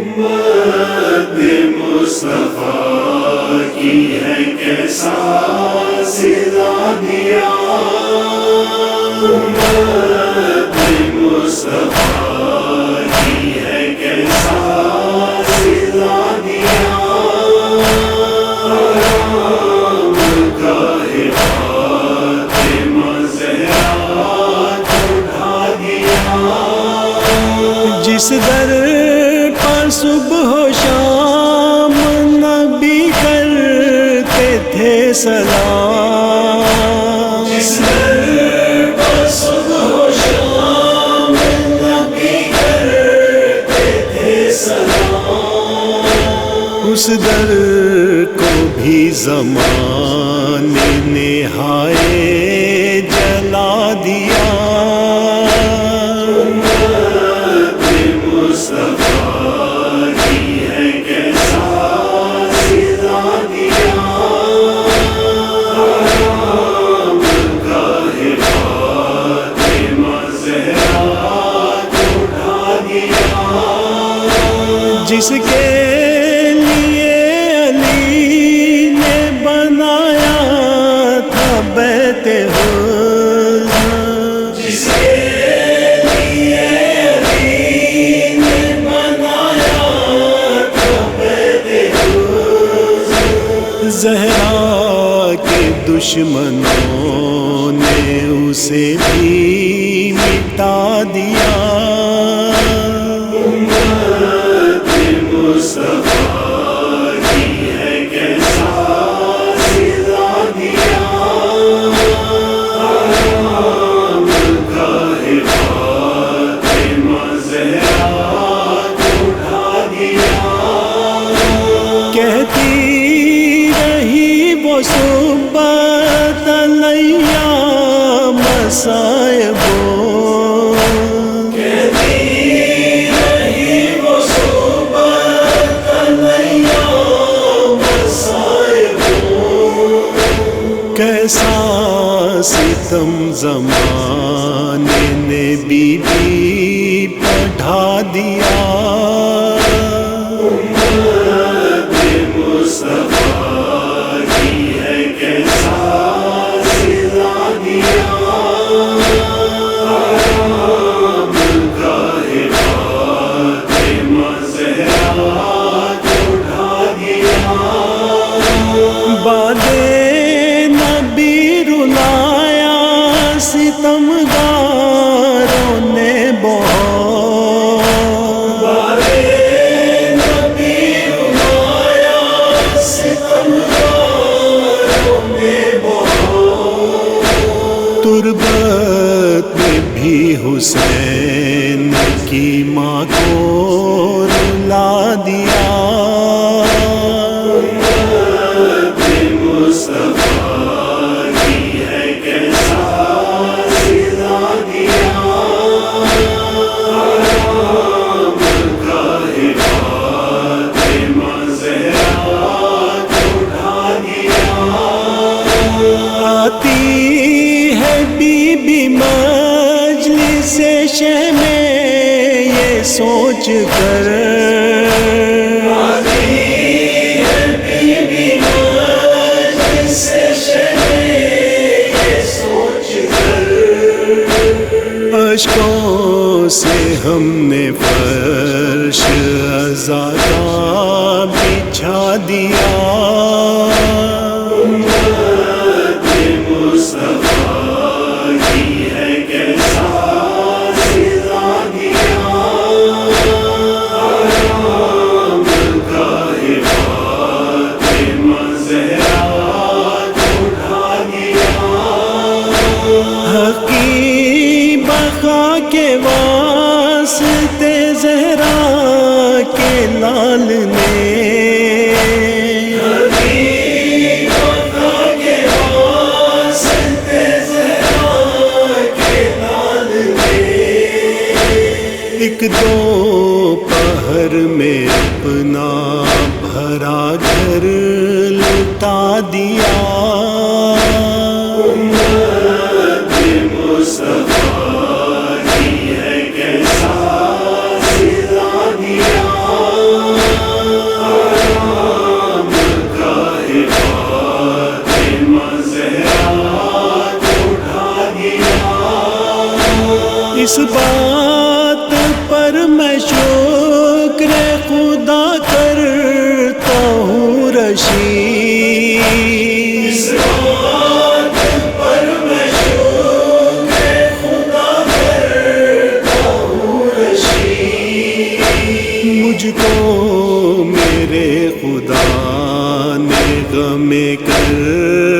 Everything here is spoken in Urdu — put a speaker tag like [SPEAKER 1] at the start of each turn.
[SPEAKER 1] امت مصطفیٰ کی ہے کیسا صلا دیا، امت مصطفیٰ کی ہے کیسا صلا دیا، آرام گاہ فاطمہ زہرا اٹھا دیا،
[SPEAKER 2] جس در پر صبح و شام نبی کرتے تھے سلام،
[SPEAKER 1] جس در پر صبح و شام نبی کرتے تھے سلام،
[SPEAKER 2] اس در کو بھی زمانے نے ہائے جلا دیا،
[SPEAKER 1] مصطفیٰ کی ہے کیسا صلا دیا، آرام گاہ فاطمہ زہرا اٹھا دیا،
[SPEAKER 2] جس کے لیے علی نے بنایا تھا بیت حسن،
[SPEAKER 1] جس کے لیے علی نے بنایا تھا بیت حسن،
[SPEAKER 2] زہرا کے دشمنوں نے اسے بھی مٹا دیا،
[SPEAKER 1] امت مصطفیٰ کی ہے کیسا صلا دیا، آرام گاہ فاطمہ زہرا اٹھا دیا،
[SPEAKER 2] کہتی رہی وہ صبح ایام مصائبوں،
[SPEAKER 1] کہتی رہی وہ صحبت ایام مصائبوں،
[SPEAKER 2] کیسا ستم زمانے نے بی بی پڑھا دیا،
[SPEAKER 1] امت مصطفیٰ کی ہے کیسا صلا دیا، آرام گاہ فاطمہ زہرا اٹھا دیا،
[SPEAKER 2] باد نبی رلایا ستم گاروں نے بہت،
[SPEAKER 1] بارے نبی رلایا ستمگاروں نے بہت،
[SPEAKER 2] تربت میں بھی حسین کی ماں کو رلا دیا،
[SPEAKER 1] امت مصطفیٰ کی ہے کیسا صلا دیا، آرام گاہ فاطمہ زہرا اٹھا دیا،
[SPEAKER 2] آتی ہے بی بی مجلس شہ میں یہ سوچ کر،
[SPEAKER 1] آتی ہے بی بی مجلس شہ یہ سوچ کر،
[SPEAKER 2] اشکوں سے ہم نے فرش عزا کا بچھا دیا،
[SPEAKER 1] امت مصطفیٰ کی ہے کیسا صلا دیا، آرام گاہ فاطمہ زہرا اٹھا دیا،
[SPEAKER 2] حقی بقا کے واسطے زہرا کے لال نے، ایک دو پہر میں اپنا بھرا گھر لٹا دیا،
[SPEAKER 1] امت مصطفیٰ کی ہے کیسا صلا دیا،
[SPEAKER 2] میرے خدا نے غم کر